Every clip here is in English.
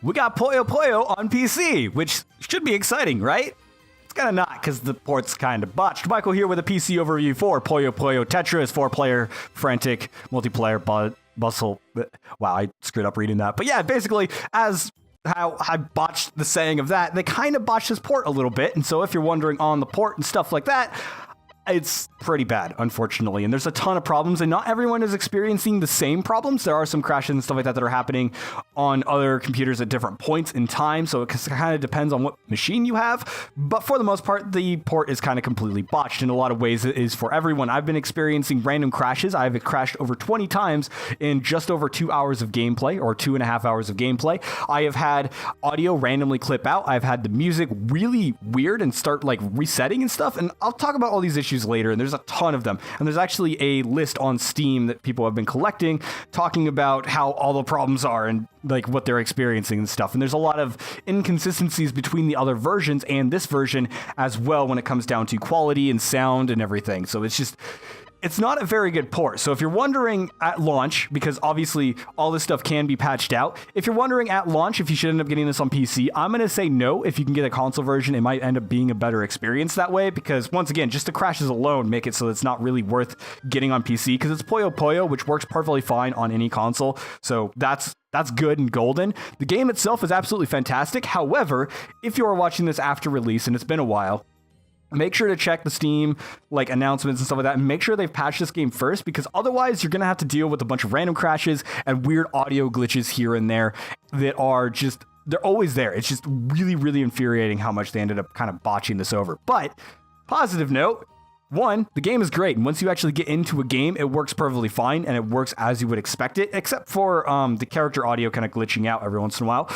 we got Puyo Puyo on PC, which should be exciting, right? It's kind of not, because the port's kind of botched. Michael here with a PC overview for Puyo Puyo Tetris, 4-player, frantic, multiplayer, bustle. Wow, I screwed up reading that. But yeah, basically, as how I botched the saying of that, they kind of botched this port a little bit. And so if you're wondering on the port and stuff like that, it's pretty bad, unfortunately, and there's a ton of problems, and not everyone is experiencing the same problems. There are some crashes and stuff like that that are happening on other computers at different points in time, so it kind of depends on what machine you have, but for the most part, the port is kind of completely botched. In a lot of ways, it is for everyone. I've been experiencing random crashes. I've crashed over 20 times in just over 2 hours of gameplay, or 2.5 hours of gameplay. I have had audio randomly clip out. I've had the music really weird and start like resetting and stuff, and I'll talk about all these issues later, and there's a ton of them, and there's actually a list on Steam that people have been collecting talking about how all the problems are and like what they're experiencing and stuff, and there's a lot of inconsistencies between the other versions and this version as well when it comes down to quality and sound and everything. So it's not a very good port. So if you're wondering at launch, because obviously all this stuff can be patched out, if you're wondering at launch if you should end up getting this on PC, I'm going to say no. If you can get a console version, it might end up being a better experience that way, because once again, just the crashes alone make it so it's not really worth getting on PC, because it's Puyo Puyo, which works perfectly fine on any console. So that's good and golden. The game itself is absolutely fantastic. However, if you are watching this after release and it's been a while, make sure to check the Steam like announcements and stuff like that, and make sure they've patched this game first, because otherwise you're going to have to deal with a bunch of random crashes and weird audio glitches here and there that are just, they're always there. It's just really, really infuriating how much they ended up kind of botching this over. But positive note, one, the game is great, and once you actually get into a game, it works perfectly fine, and it works as you would expect it, except for the character audio kind of glitching out every once in a while.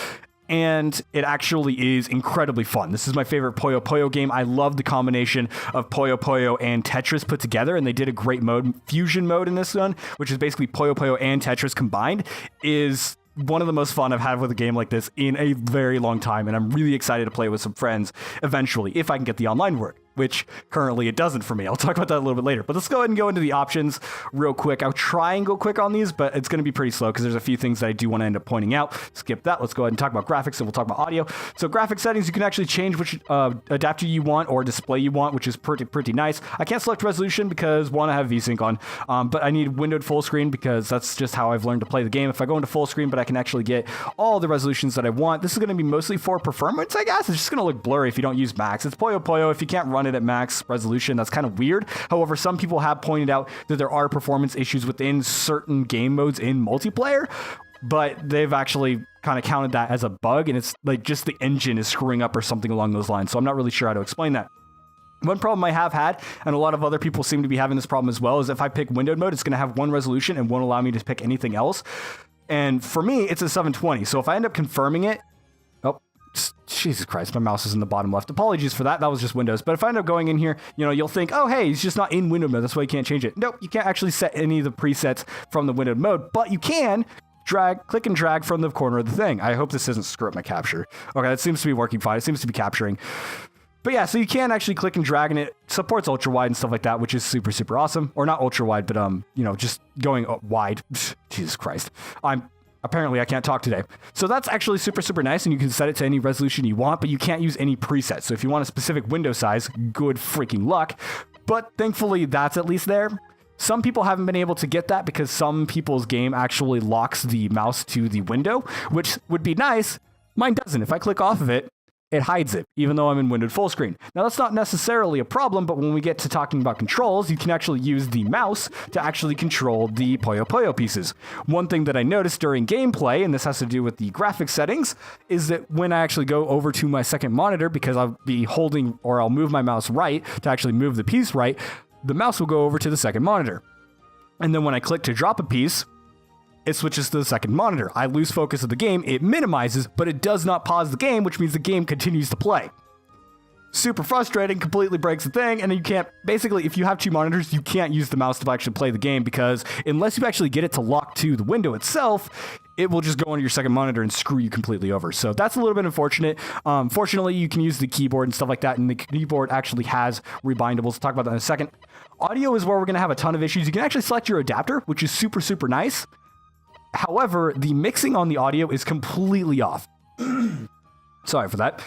And it actually is incredibly fun. This is my favorite Puyo Puyo game. I love the combination of Puyo Puyo and Tetris put together, and they did a great mode. Fusion mode in this one, which is basically Puyo Puyo and Tetris combined, is one of the most fun I've had with a game like this in a very long time, and I'm really excited to play with some friends eventually, if I can get the online work, which currently it doesn't for me. I'll talk about that a little bit later. But let's go ahead and go into the options real quick. I'll try and go quick on these, but it's going to be pretty slow because there's a few things that I do want to end up pointing out. Skip that. Let's go ahead and talk about graphics, and we'll talk about audio. So graphic settings, you can actually change which adapter you want or display you want, which is pretty nice. I can't select resolution because, one, I have VSync on, but I need windowed full screen because that's just how I've learned to play the game. If I go into full screen, but I can actually get all the resolutions that I want. This is going to be mostly for performance, I guess. It's just going to look blurry if you don't use max. It's Puyo Puyo. If you can't run it at max resolution, that's kind of weird. However, some people have pointed out that there are performance issues within certain game modes in multiplayer, but they've actually kind of counted that as a bug, and it's like just the engine is screwing up or something along those lines. So I'm not really sure how to explain that. One problem I have had, and a lot of other people seem to be having this problem as well, is if I pick windowed mode, it's going to have one resolution and won't allow me to pick anything else. And for me, it's a 720. So if I end up confirming it, oh, Jesus Christ, my mouse is in the bottom left. Apologies for that. That was just Windows. But if I end up going in here, you'll think, oh, hey, he's just not in window mode. That's why you can't change it. Nope, you can't actually set any of the presets from the windowed mode, but you can click and drag from the corner of the thing. I hope this doesn't screw up my capture. Okay, that seems to be working fine. It seems to be capturing. But yeah, so you can actually click and drag, and it supports ultra wide and stuff like that, which is super, super awesome. Or not ultra wide, but just going wide. Jesus Christ. Apparently I can't talk today. So that's actually super, super nice, and you can set it to any resolution you want, but you can't use any presets. So if you want a specific window size, good freaking luck. But thankfully that's at least there. Some people haven't been able to get that because some people's game actually locks the mouse to the window, which would be nice. Mine doesn't. If I click off of it, it hides it, even though I'm in windowed full screen. Now, that's not necessarily a problem, but when we get to talking about controls, you can actually use the mouse to actually control the Puyo Puyo pieces. One thing that I noticed during gameplay, and this has to do with the graphic settings, is that when I actually go over to my second monitor, because I'll be holding, or I'll move my mouse right to actually move the piece right, the mouse will go over to the second monitor. And then when I click to drop a piece, it switches to the second monitor. I lose focus of the game, it minimizes, but it does not pause the game, which means the game continues to play. Super frustrating, completely breaks the thing, and you can't, basically, if you have two monitors, you can't use the mouse to actually play the game, because unless you actually get it to lock to the window itself, it will just go onto your second monitor and screw you completely over. So that's a little bit unfortunate. Fortunately, you can use the keyboard and stuff like that, and the keyboard actually has rebindables. We'll talk about that in a second. Audio is where we're going to have a ton of issues. You can actually select your adapter, which is super, super nice. However, the mixing on the audio is completely off. Sorry for that.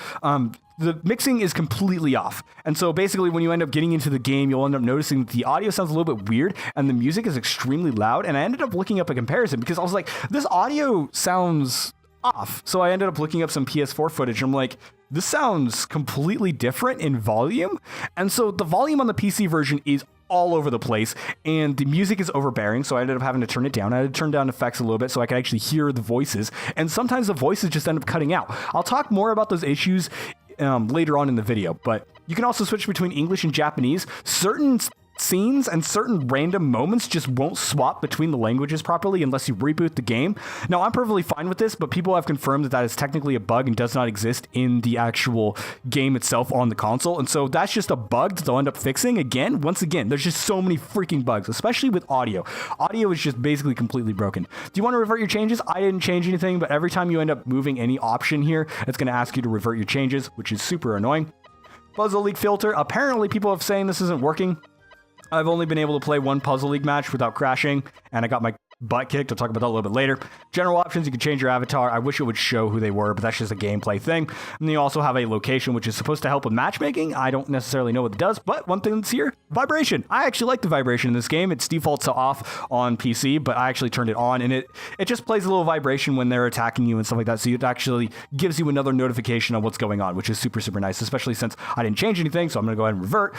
The mixing is completely off. And so basically when you end up getting into the game, you'll end up noticing that the audio sounds a little bit weird and the music is extremely loud. And I ended up looking up a comparison because I was like, this audio sounds off. So I ended up looking up some PS4 footage and I'm like, this sounds completely different in volume. And so the volume on the PC version is all over the place and the music is overbearing, so I ended up having to turn it down. I had to turn down effects a little bit so I could actually hear the voices, and sometimes the voices just end up cutting out. I'll talk more about those issues later on in the video, but you can also switch between English and Japanese. Certain scenes and certain random moments just won't swap between the languages properly unless you reboot the game. Now, I'm perfectly fine with this, but people have confirmed that that is technically a bug and does not exist in the actual game itself on the console. And so that's just a bug that they'll end up fixing again. Once again, there's just so many freaking bugs, especially with audio. Audio is just basically completely broken. Do you want to revert your changes? I didn't change anything, but every time you end up moving any option here, it's going to ask you to revert your changes, which is super annoying. Puzzle League filter. Apparently, people have saying this isn't working. I've only been able to play one Puzzle League match without crashing, and I got my butt kicked. I'll talk about that a little bit later. General options, you can change your avatar. I wish it would show who they were, but that's just a gameplay thing. And then you also have a location, which is supposed to help with matchmaking. I don't necessarily know what it does, but one thing that's here, vibration. I actually like the vibration in this game. It's defaults off on PC, but I actually turned it on, and it just plays a little vibration when they're attacking you and stuff like that, so it actually gives you another notification on what's going on, which is super, super nice, especially since I didn't change anything, so I'm going to go ahead and revert.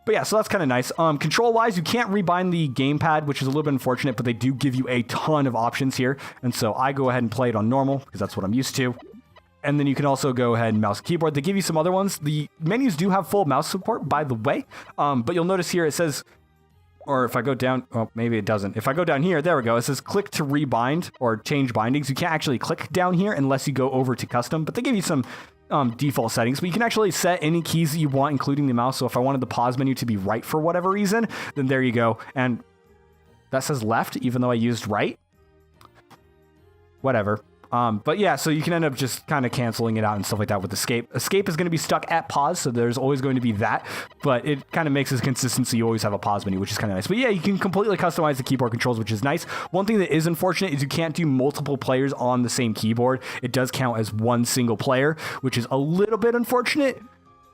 But yeah, so that's kind of nice. Control-wise, you can't rebind the gamepad, which is a little bit unfortunate, but they do give you a ton of options here. And so I go ahead and play it on normal, because that's what I'm used to. And then you can also go ahead and mouse and keyboard. They give you some other ones. The menus do have full mouse support, by the way. But you'll notice here it says, or if I go down, oh, maybe it doesn't. If I go down here, there we go. It says click to rebind or change bindings. You can't actually click down here unless you go over to custom, but they give you some default settings, but you can actually set any keys that you want, including the mouse. So if I wanted the pause menu to be right for whatever reason, then there you go. And that says left, even though I used right. Whatever. But yeah, so you can end up just kind of canceling it out and stuff like that with escape. Escape is going to be stuck at pause, so there's always going to be that, but it kind of makes it consistent, so you always have a pause menu, which is kind of nice. But yeah, you can completely customize the keyboard controls, which is nice. One thing that is unfortunate is you can't do multiple players on the same keyboard. It does count as one single player, which is a little bit unfortunate.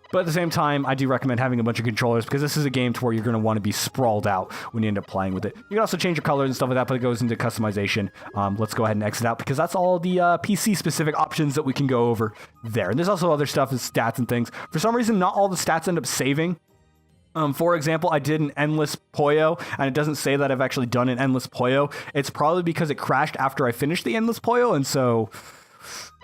But at the same time, I do recommend having a bunch of controllers because this is a game to where you're going to want to be sprawled out when you end up playing with it. You can also change your colors and stuff like that, but it goes into customization. Let's go ahead and exit out because that's all the PC-specific options that we can go over there. And there's also other stuff as stats and things. For some reason, not all the stats end up saving. For example, I did an endless Poyo, and it doesn't say that I've actually done an endless Poyo. It's probably because it crashed after I finished the endless Poyo, and so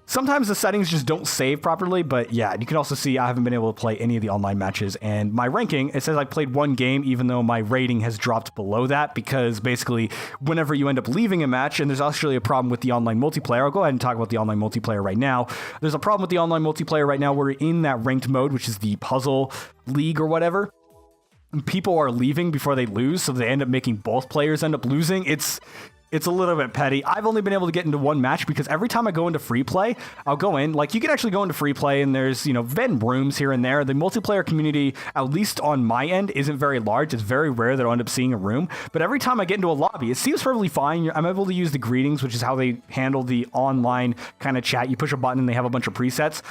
sometimes the settings just don't save properly, but yeah, you can also see I haven't been able to play any of the online matches, and my ranking, it says I played one game, even though my rating has dropped below that, because basically, whenever you end up leaving a match, and there's actually a problem with the online multiplayer, I'll go ahead and talk about the online multiplayer right now. There's a problem with the online multiplayer right now. We're in that ranked mode, which is the Puzzle League or whatever. People are leaving before they lose, so they end up making both players end up losing. It's a little bit petty. I've only been able to get into one match because every time I go into free play, I'll go in. Like, you can actually go into free play and there's, vent rooms here and there. The multiplayer community, at least on my end, isn't very large. It's very rare that I'll end up seeing a room. But every time I get into a lobby, it seems perfectly fine. I'm able to use the greetings, which is how they handle the online kind of chat. You push a button and they have a bunch of presets.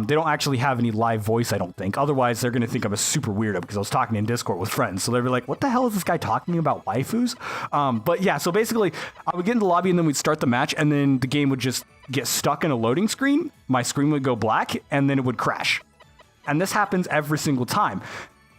They don't actually have any live voice, I don't think. Otherwise, they're going to think I'm a super weirdo because I was talking in Discord with friends. So they'd be like, what the hell is this guy talking about waifus? But yeah, so basically, I would get in the lobby and then we'd start the match and then the game would just get stuck in a loading screen. My screen would go black and then it would crash. And this happens every single time.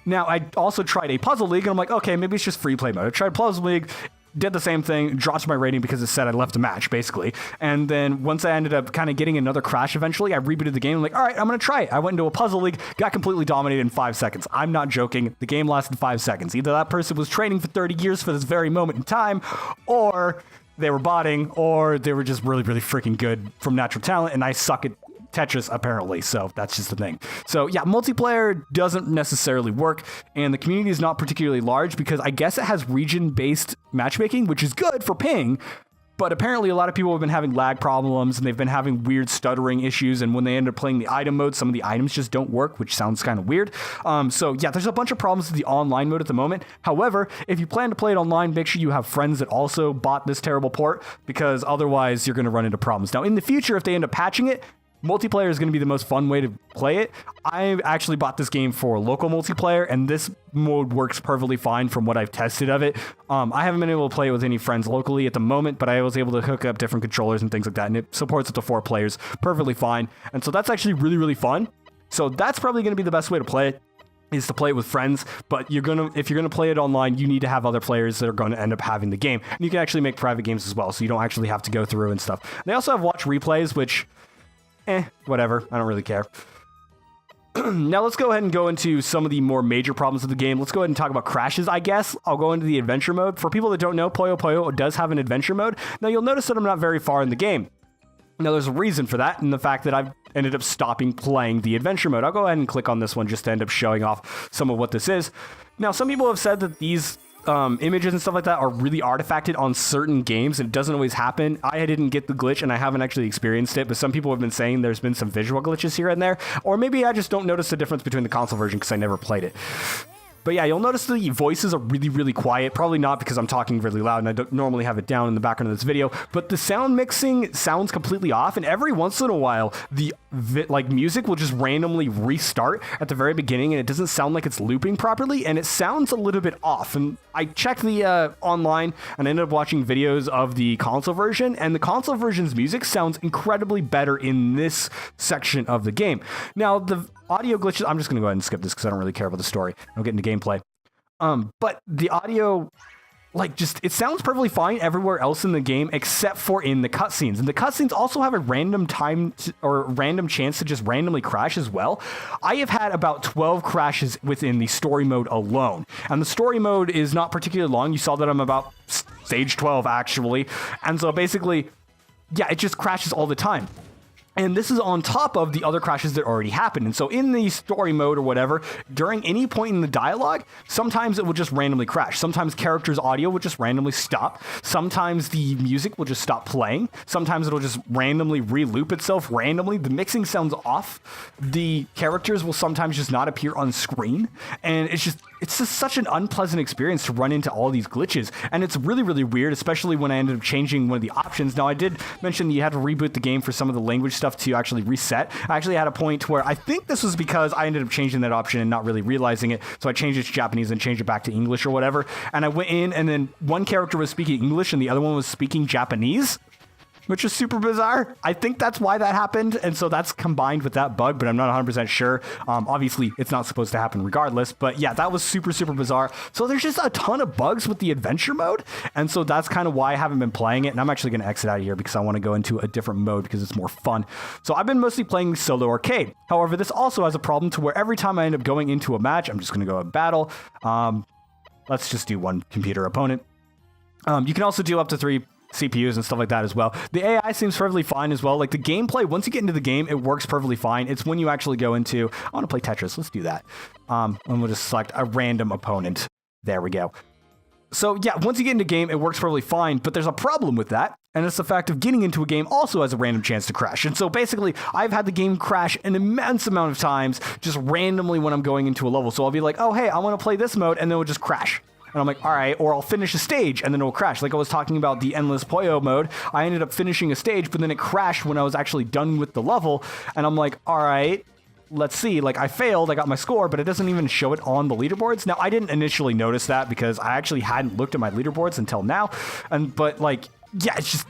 Now, I also tried a Puzzle League and I'm like, okay, maybe it's just free play mode. I tried Puzzle League, did the same thing, dropped my rating because it said I left a match, basically. And then once I ended up kind of getting another crash eventually, I rebooted the game. I'm like, all right, I'm going to try it. I went into a Puzzle League, got completely dominated in 5 seconds. I'm not joking. The game lasted 5 seconds. Either that person was training for 30 years for this very moment in time, or they were botting, or they were just really, really freaking good from natural talent, and I suck at Tetris, apparently, so that's just the thing. So yeah, multiplayer doesn't necessarily work, and the community is not particularly large because I guess it has region-based matchmaking, which is good for ping, but apparently a lot of people have been having lag problems, and they've been having weird stuttering issues, and when they end up playing the item mode, some of the items just don't work, which sounds kind of weird. So yeah, there's a bunch of problems with the online mode at the moment. However, if you plan to play it online, make sure you have friends that also bought this terrible port, because otherwise you're going to run into problems. Now, in the future, if they end up patching it, multiplayer is going to be the most fun way to play it. I actually bought this game for local multiplayer, and this mode works perfectly fine from what I've tested of it. I haven't been able to play it with any friends locally at the moment, but I was able to hook up different controllers and things like that, and it supports up to 4 players perfectly fine. And so that's actually really, really fun. So that's probably going to be the best way to play it, is to play it with friends. But if you're gonna play it online, you need to have other players that are going to end up having the game. And you can actually make private games as well, so you don't actually have to go through and stuff. They also have watch replays, which, whatever. I don't really care. Now let's go ahead and go into some of the more major problems of the game. Let's go ahead and talk about crashes, I guess. I'll go into the adventure mode. For people that don't know, Puyo Puyo does have an adventure mode. Now you'll notice that I'm not very far in the game. Now, there's a reason for that, and the fact that I've ended up stopping playing the adventure mode. I'll go ahead and click on this one just to end up showing off some of what this is. Now, some people have said that these images and stuff like that are really artifacted on certain games, and it doesn't always happen. I didn't get the glitch, and I haven't actually experienced it, but some people have been saying there's been some visual glitches here and there, or maybe I just don't notice the difference between the console version because I never played it. But yeah, you'll notice the voices are really, really quiet. Probably not because I'm talking really loud and I don't normally have it down in the background of this video. But the sound mixing sounds completely off. And every once in a while, the music will just randomly restart at the very beginning. And it doesn't sound like it's looping properly. And it sounds a little bit off. And I checked the online and I ended up watching videos of the console version. And the console version's music sounds incredibly better in this section of the game. Now, the audio glitches, I'm just going to go ahead and skip this because I don't really care about the story. I'll get into gameplay. But the audio, it sounds perfectly fine everywhere else in the game except for in the cutscenes. And the cutscenes also have a random random chance to just randomly crash as well. I have had about 12 crashes within the story mode alone. And the story mode is not particularly long. You saw that I'm about stage 12, actually. And so basically, yeah, it just crashes all the time. And this is on top of the other crashes that already happened. And so in the story mode or whatever, during any point in the dialogue, sometimes it will just randomly crash. Sometimes characters' audio will just randomly stop. Sometimes the music will just stop playing. Sometimes it'll just randomly re-loop itself randomly. The mixing sounds off. The characters will sometimes just not appear on screen. And it's just such an unpleasant experience to run into all these glitches. And it's really, really weird, especially when I ended up changing one of the options. Now, I did mention that you had to reboot the game for some of the language stuff to actually reset. I actually had a point where I think this was because I ended up changing that option and not really realizing it. So I changed it to Japanese and changed it back to English or whatever. And I went in and then one character was speaking English and the other one was speaking Japanese, which is super bizarre. I think that's why that happened. And so that's combined with that bug, but I'm not 100% sure. Obviously, it's not supposed to happen regardless. But yeah, that was super, super bizarre. So there's just a ton of bugs with the adventure mode. And so that's kind of why I haven't been playing it. And I'm actually going to exit out of here because I want to go into a different mode because it's more fun. So I've been mostly playing solo arcade. However, this also has a problem to where every time I end up going into a match, I'm just going to go a battle. Let's just do one computer opponent. You can also do up to 3 CPUs and stuff like that as well. The AI seems perfectly fine as well. Like the gameplay, once you get into the game, it works perfectly fine. It's when you actually go into, I want to play Tetris. Let's do that. And we'll just select a random opponent. There we go. So yeah, once you get into game, it works perfectly fine, but there's a problem with that. And it's the fact of getting into a game also has a random chance to crash. And so basically, I've had the game crash an immense amount of times just randomly when I'm going into a level. So I'll be like, oh, hey, I want to play this mode, and then it'll just crash. And I'm like, all right, or I'll finish a stage and then it'll crash. Like I was talking about the Endless Puyo mode. I ended up finishing a stage, but then it crashed when I was actually done with the level. And I'm like, all right, let's see. Like I failed, I got my score, but it doesn't even show it on the leaderboards. Now, I didn't initially notice that because I actually hadn't looked at my leaderboards until now. But like, yeah, it's just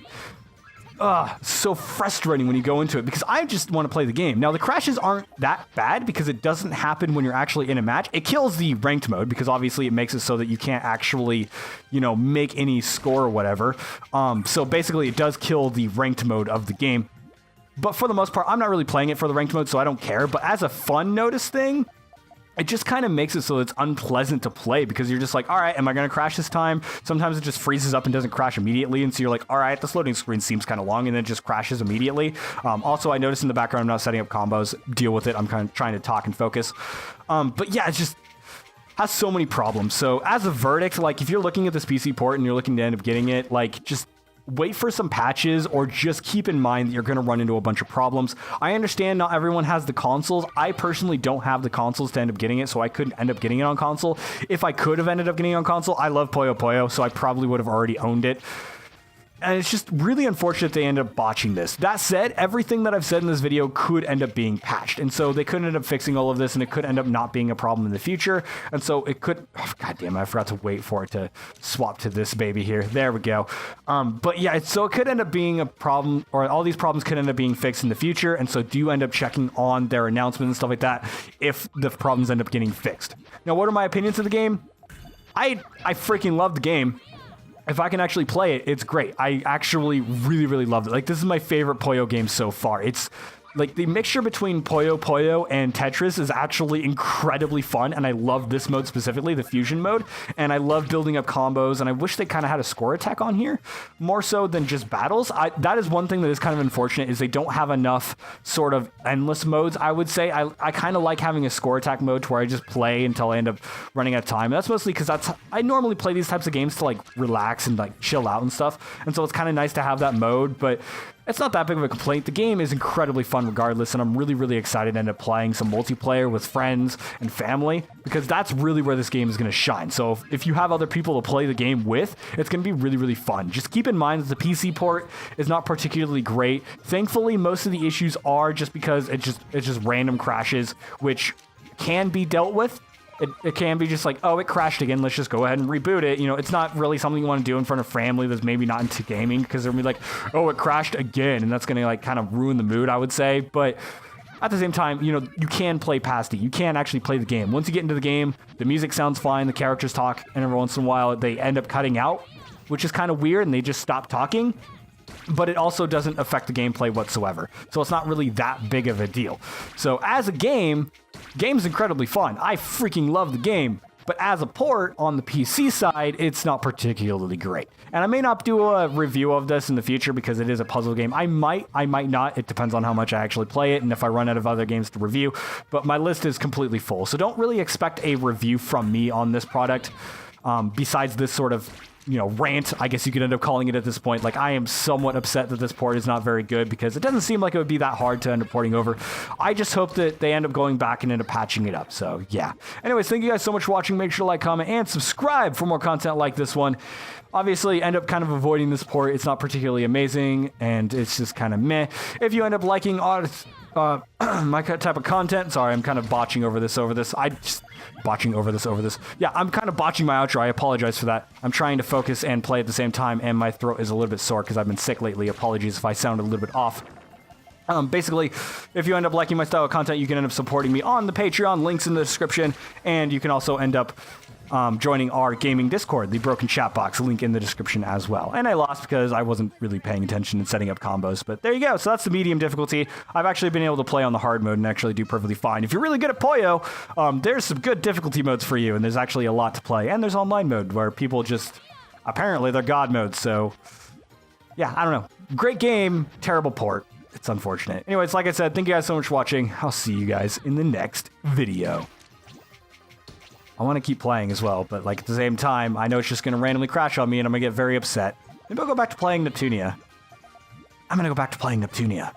so frustrating when you go into it because I just want to play the game. Now, the crashes aren't that bad because it doesn't happen when you're actually in a match. It kills the ranked mode because obviously it makes it so that you can't actually, make any score or whatever. So basically it does kill the ranked mode of the game. But for the most part, I'm not really playing it for the ranked mode, so I don't care. But as a fun notice thing, it just kind of makes it so it's unpleasant to play because you're just like, all right, am I going to crash this time? Sometimes it just freezes up and doesn't crash immediately. And so you're like, all right, this loading screen seems kind of long, and then it just crashes immediately. Also, I noticed in the background, I'm not setting up combos. Deal with it. I'm kind of trying to talk and focus. But yeah, it just has so many problems. So as a verdict, like if you're looking at this PC port and you're looking to end up getting it, like just wait for some patches or just keep in mind that you're going to run into a bunch of problems. I understand not everyone has the consoles. I personally don't have the consoles to end up getting it, so I couldn't end up getting it on console. If I could have ended up getting it on console, I love Puyo Puyo, so I probably would have already owned it. And it's just really unfortunate they end up botching this. That said, everything that I've said in this video could end up being patched. And so they could end up fixing all of this, and it could end up not being a problem in the future. And so it could, oh, God damn it, I forgot to wait for it to swap to this baby here. There we go. But yeah, so it could end up being a problem, or all these problems could end up being fixed in the future. And so do end up checking on their announcements and stuff like that if the problems end up getting fixed. Now, what are my opinions of the game? I freaking love the game. If I can actually play it, it's great. I actually really, really loved it. Like, this is my favorite Puyo game so far. It's like the mixture between Puyo Puyo and Tetris is actually incredibly fun, and I love this mode specifically, the fusion mode, and I love building up combos, and I wish they kind of had a score attack on here, more so than just battles. That is one thing that is kind of unfortunate, is they don't have enough sort of endless modes, I would say. I kind of like having a score attack mode to where I just play until I end up running out of time. And that's mostly because I normally play these types of games to like relax and like chill out and stuff, and so it's kind of nice to have that mode, but it's not that big of a complaint. The game is incredibly fun regardless, and I'm really, really excited to end up playing some multiplayer with friends and family, because that's really where this game is going to shine. So if you have other people to play the game with, it's going to be really, really fun. Just keep in mind that the PC port is not particularly great. Thankfully, most of the issues are just because it's just random crashes, which can be dealt with. It can be just like, oh, it crashed again, let's just go ahead and reboot it. You know, it's not really something you want to do in front of family that's maybe not into gaming, because they're going to be like, oh, it crashed again, and that's going to like kind of ruin the mood, I would say. But at the same time, you know, you can play past it. You can actually play the game. Once you get into the game, the music sounds fine, the characters talk, and every once in a while they end up cutting out, which is kind of weird, and they just stop talking. But it also doesn't affect the gameplay whatsoever. So it's not really that big of a deal. So as a game's incredibly fun. I freaking love the game. But as a port on the PC side, it's not particularly great. And I may not do a review of this in the future because it is a puzzle game. I might not. It depends on how much I actually play it and if I run out of other games to review. But my list is completely full. So don't really expect a review from me on this product. Besides this sort of, you know, rant, I guess you could end up calling it at this point. Like, I am somewhat upset that this port is not very good, because it doesn't seem like it would be that hard to end up porting over. I just hope that they end up going back and end up patching it up. So yeah. Anyways, thank you guys so much for watching. Make sure to like, comment, and subscribe for more content like this one. Obviously, end up kind of avoiding this port. It's not particularly amazing, and it's just kind of meh. If you end up liking my type of content, sorry, I'm kind of botching over this. Yeah, I'm kind of botching my outro. I apologize for that. I'm trying to focus and play at the same time, and my throat is a little bit sore because I've been sick lately. Apologies if I sound a little bit off. Basically, if you end up liking my style of content, you can end up supporting me on the Patreon. Links in the description, and you can also end up joining our gaming Discord, the Broken Chat Box, link in the description as well. And I lost because I wasn't really paying attention and setting up combos, but there you go. So that's the medium difficulty. I've actually been able to play on the hard mode and actually do perfectly fine. If you're really good at Puyo, there's some good difficulty modes for you, and there's actually a lot to play. And there's online mode where people just, apparently they're god modes, so yeah, I don't know. Great game, terrible port. It's unfortunate. Anyways, like I said, thank you guys so much for watching. I'll see you guys in the next video. I want to keep playing as well, but like at the same time, I know it's just going to randomly crash on me and I'm going to get very upset. Maybe I'll go back to playing Neptunia. I'm going to go back to playing Neptunia.